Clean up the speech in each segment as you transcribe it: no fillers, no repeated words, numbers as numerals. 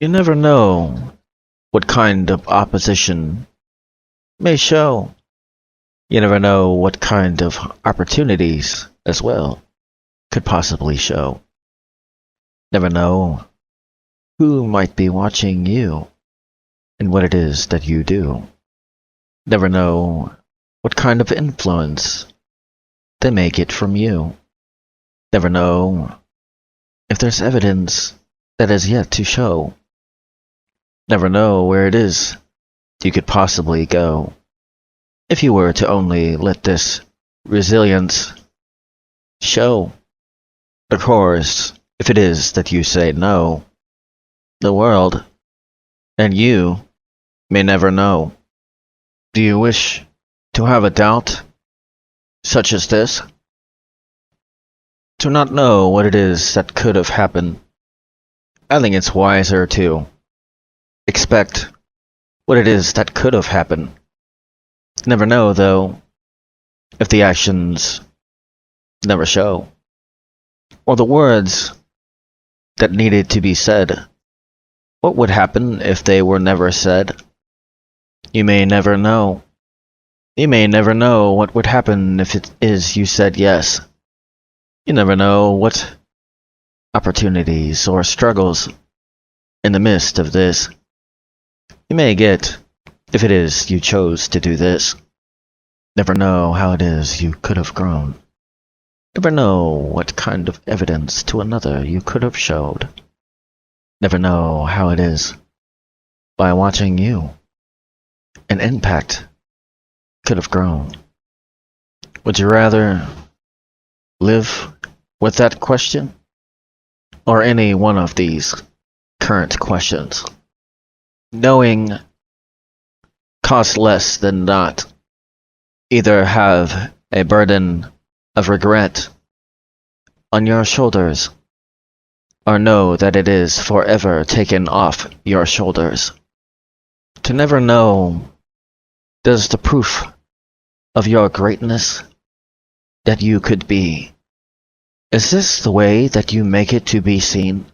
You never know what kind of opposition may show. You never know what kind of opportunities as well could possibly show. Never know who might be watching you and what it is that you do. Never know what kind of influence they may get from you. Never know if there's evidence that is yet to show. Never know where it is you could possibly go if you were to only let this resilience show. Of course, if it is that you say no, the world and you may never know. Do you wish to have a doubt such as this? To not know what it is that could have happened? I think it's wiser to expect what it is that could have happened. Never know, though, if the actions never show, or the words that needed to be said. What would happen if they were never said? You may never know. You may never know what would happen if it is you said yes. You never know what opportunities or struggles in the midst of this you may get if it is you chose to do this. Never know how it is you could have grown. Never know what kind of evidence to another you could have showed. Never know how it is by watching you an impact could have grown. Would you rather live with that question or any one of these current questions? Knowing costs less than not. Either have a burden of regret on your shoulders, or know that it is forever taken off your shoulders. To never know does the proof of your greatness that you could be. Is this the way that you make it to be seen?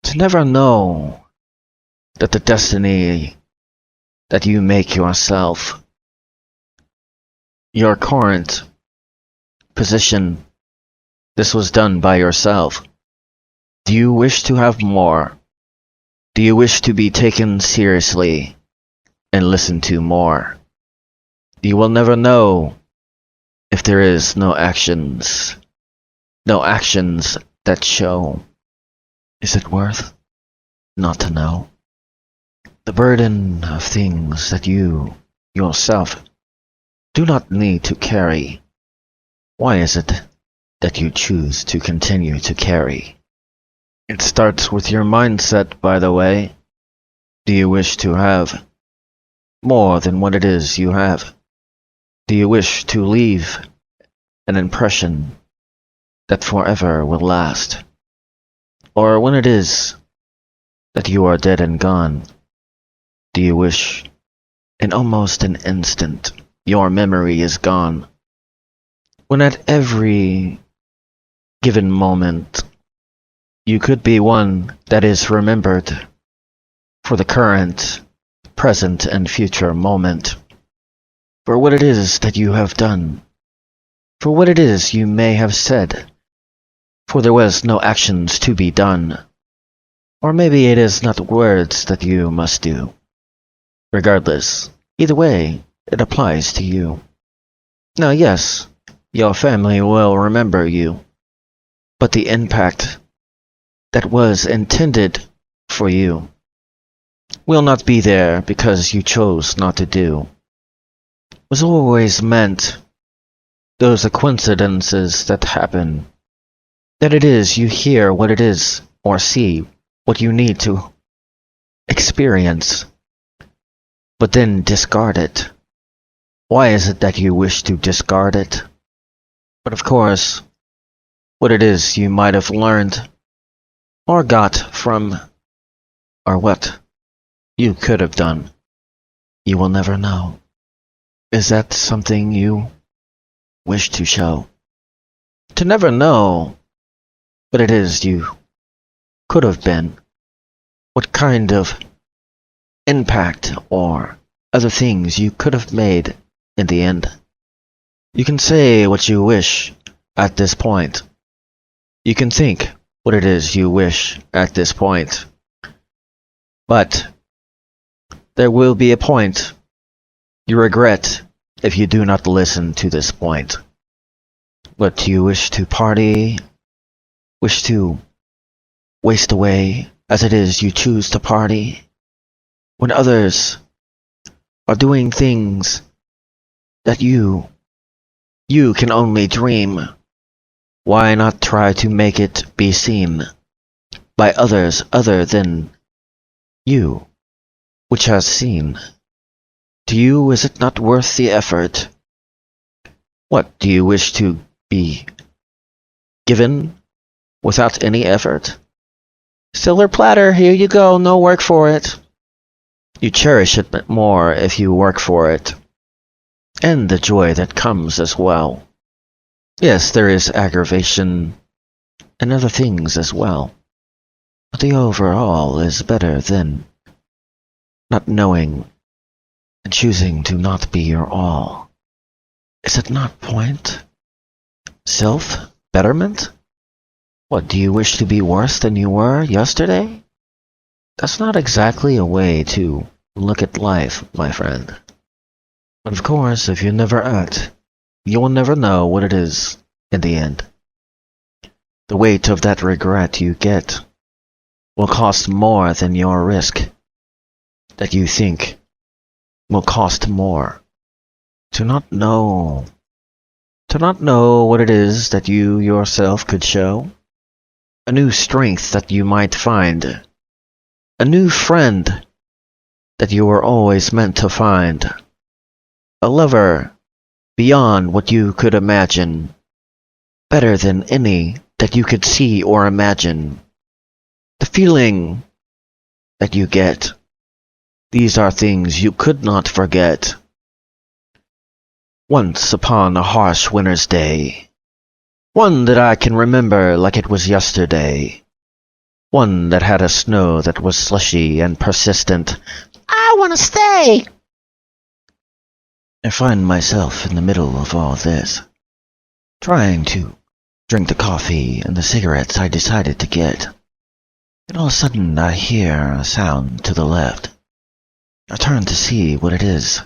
To never know that the destiny that you make yourself, your current position, this was done by yourself. Do you wish to have more? Do you wish to be taken seriously and listened to more? You will never know if there is no actions that show. Is it worth not to know? The burden of things that you yourself do not need to carry. Why is it that you choose to continue to carry? It starts with your mindset, by the way. Do you wish to have more than what it is you have? Do you wish to leave an impression that forever will last? Or when it is that you are dead and gone, do you wish in almost an instant your memory is gone? When at every given moment you could be one that is remembered for the current, present, and future moment, for what it is that you have done, for what it is you may have said, for there was no actions to be done, or maybe it is not words that you must do. Regardless, either way, it applies to you. Now yes, your family will remember you, but the impact that was intended for you will not be there because you chose not to do. Was always meant those are coincidences that happen, that it is you hear what it is or see what you need to experience, but then discard it. Why is it that you wish to discard it? But of course, what it is you might have learned or got from, or what you could have done, you will never know. Is that something you wish to show? To never know what it is you could have been, what kind of impact or other things you could have made in the end. You can say what you wish at this point. You can think what it is you wish at this point. But there will be a point you regret if you do not listen to this point. What do you wish to party? Wish to waste away as it is you choose to party? When others are doing things that you can only dream, why not try to make it be seen by others other than you, which has seen? To you, is it not worth the effort? What do you wish to be given without any effort? Silver platter, here you go, no work for it. You cherish it more if you work for it, and the joy that comes as well. Yes, there is aggravation and other things as well, but the overall is better than not knowing and choosing to not be your all. Is it not point? Self-betterment? What, do you wish to be worse than you were yesterday? That's not exactly a way to look at life, my friend. But of course, if you never act, you will never know what it is in the end. The weight of that regret you get will cost more than your risk that you think will cost more. To not know what it is that you yourself could show, a new strength that you might find, a new friend that you were always meant to find, a lover beyond what you could imagine, better than any that you could see or imagine. The feeling that you get, these are things you could not forget. Once upon a harsh winter's day, one that I can remember like it was yesterday, one that had a snow that was slushy and persistent. I want to stay! I find myself in the middle of all this, trying to drink the coffee and the cigarettes I decided to get. And all of a sudden I hear a sound to the left. I turn to see what it is.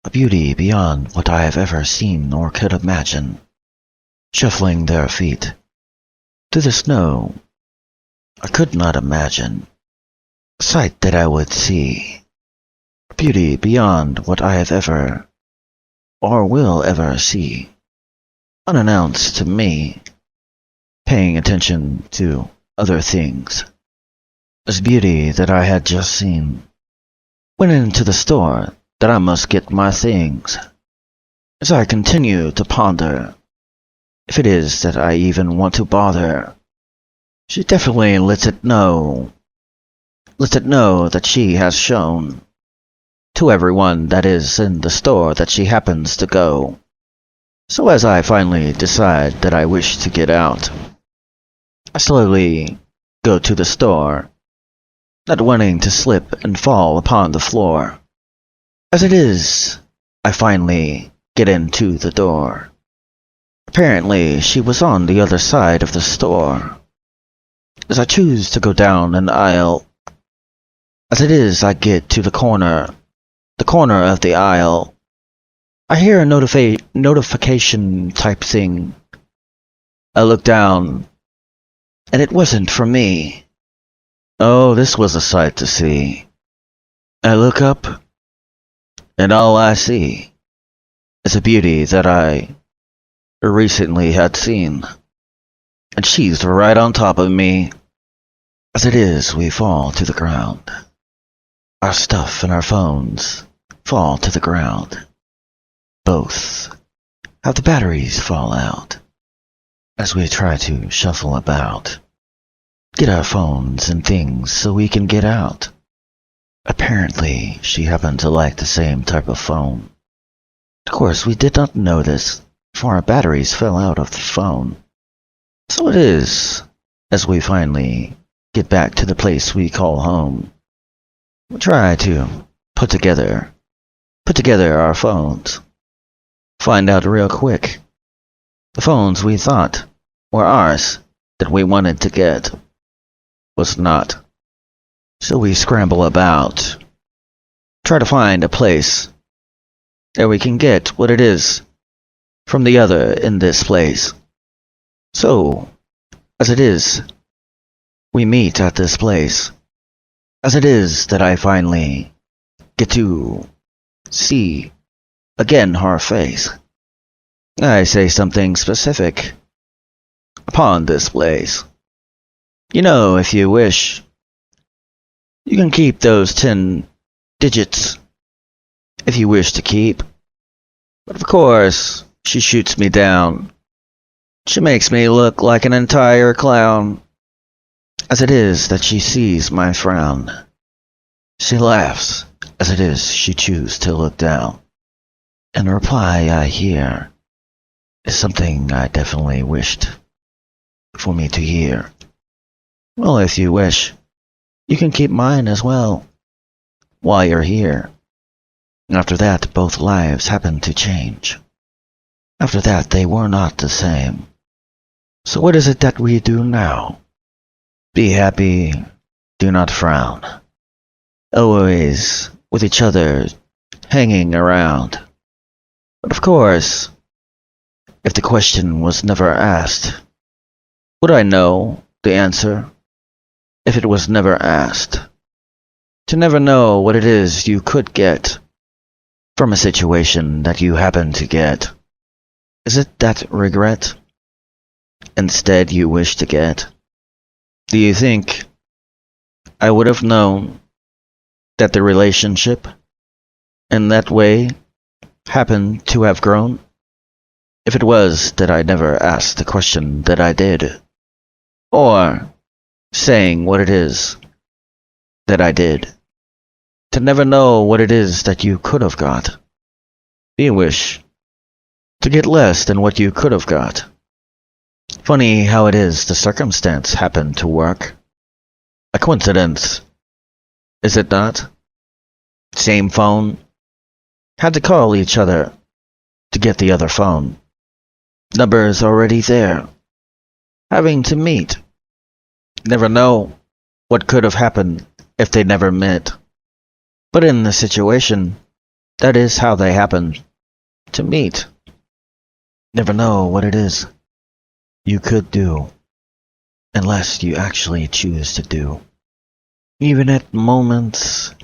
A beauty beyond what I have ever seen or could imagine, shuffling their feet through the snow. I could not imagine a sight that I would see, a beauty beyond what I have ever or will ever see, unannounced to me, paying attention to other things. This beauty that I had just seen went into the store that I must get my things. As I continue to ponder if it is that I even want to bother, she definitely lets it know that she has shown to everyone that is in the store that she happens to go. So as I finally decide that I wish to get out, I slowly go to the store, not wanting to slip and fall upon the floor. As it is, I finally get into the door. Apparently, she was on the other side of the store. As I choose to go down an aisle, as it is I get to the corner of the aisle, I hear a notification type thing. I look down, and it wasn't for me. Oh, this was a sight to see. I look up, and all I see is a beauty that I recently had seen. And she's right on top of me. As it is, we fall to the ground. Our stuff and our phones fall to the ground. Both have the batteries fall out. As we try to shuffle about, get our phones and things so we can get out. Apparently, she happened to like the same type of phone. Of course, we did not know this, for our batteries fell out of the phone. So it is, as we finally get back to the place we call home. We try to put together our phones. Find out real quick. The phones we thought were ours that we wanted to get was not. So we scramble about, try to find a place that we can get what it is from the other in this place. So, as it is, we meet at this place. As it is that I finally get to see again her face. I say something specific upon this place. You know, if you wish, you can keep those 10 digits if you wish to keep. But of course, she shoots me down. She makes me look like an entire clown. As it is that she sees my frown, she laughs as it is she chooses to look down. And the reply I hear is something I definitely wished for me to hear. Well, if you wish, you can keep mine as well, while you're here. After that, both lives happened to change. After that, they were not the same. So what is it that we do now? Be happy, do not frown. Always with each other, hanging around. But of course, if the question was never asked, would I know the answer if it was never asked? To never know what it is you could get from a situation that you happen to get. Is it that regret instead you wish to get? Do you think I would have known that the relationship in that way happened to have grown if it was that I never asked the question that I did, or saying what it is that I did? To never know what it is that you could have got. Do you wish to get less than what you could have got? Funny how it is the circumstance happened to work. A coincidence, is it not? Same phone. Had to call each other to get the other phone. Numbers already there. Having to meet. Never know what could have happened if they never met. But in the situation, that is how they happened to meet. Never know what it is you could do, unless you actually choose to do. Even at moments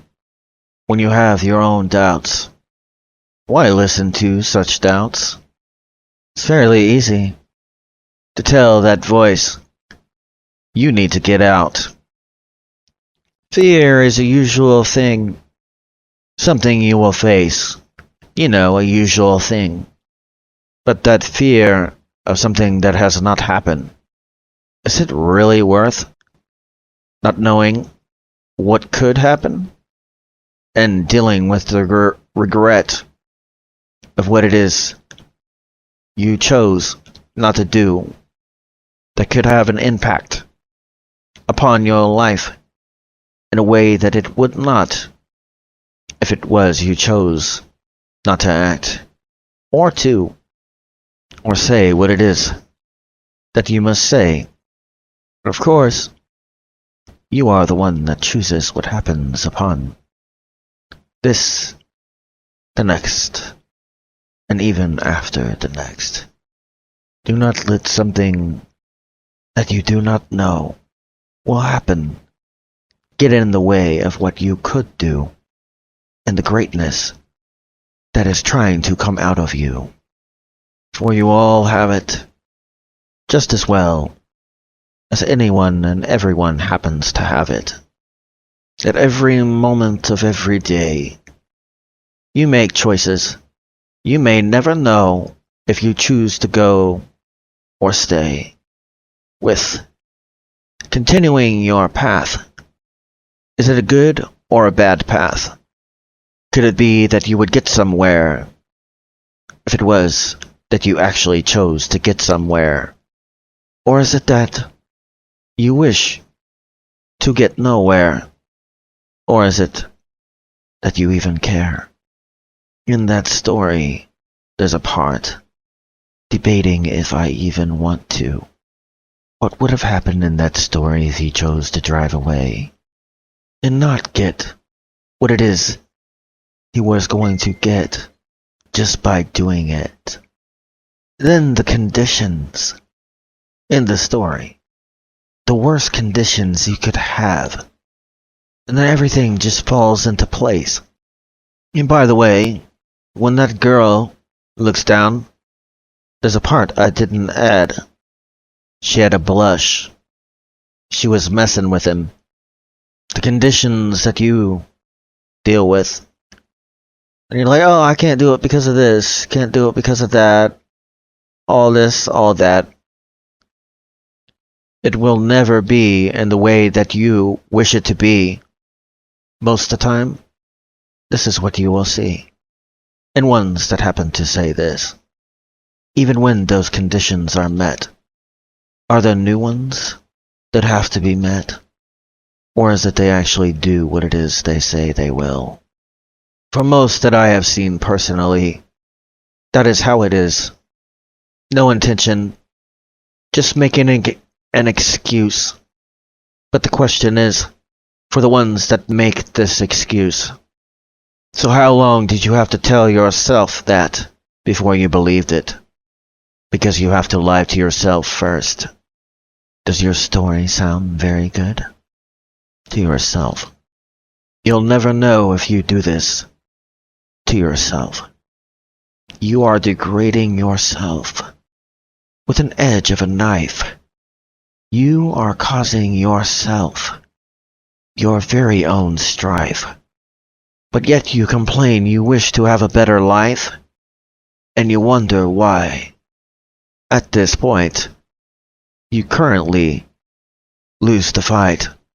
when you have your own doubts, why listen to such doubts? It's fairly easy to tell that voice, you need to get out. Fear is a usual thing, something you will face, a usual thing. But that fear of something that has not happened, is it really worth not knowing what could happen and dealing with the regret of what it is you chose not to do that could have an impact upon your life in a way that it would not if it was you chose not to act or say what it is that you must say. But of course, you are the one that chooses what happens upon this, the next, and even after the next. Do not let something that you do not know will happen get in the way of what you could do and the greatness that is trying to come out of you. For you all have it just as well as anyone and everyone happens to have it. At every moment of every day, you make choices. You may never know if you choose to go or stay. With continuing your path, is it a good or a bad path? Could it be that you would get somewhere if it was that you actually chose to get somewhere? Or is it that you wish to get nowhere? Or is it that you even care? In that story, there's a part debating if I even want to. What would have happened in that story if he chose to drive away and not get what it is he was going to get just by doing it? Then the conditions in the story, the worst conditions you could have, and then everything just falls into place. And by the way, when that girl looks down, there's a part I didn't add. She had a blush. She was messing with him. The conditions that you deal with. And you're like, oh, I can't do it because of this, can't do it because of that, all this, all that. It will never be in the way that you wish it to be. Most of the time, this is what you will see. And ones that happen to say this. Even when those conditions are met, are there new ones that have to be met? Or is it they actually do what it is they say they will? For most that I have seen personally, that is how it is. No intention, just making an excuse. But the question is, for the ones that make this excuse, so how long did you have to tell yourself that before you believed it? Because you have to lie to yourself first. Does your story sound very good? To yourself. You'll never know if you do this to yourself. You are degrading yourself with an edge of a knife. You are causing yourself your very own strife. But yet you complain you wish to have a better life, and you wonder why. At this point, you currently lose the fight.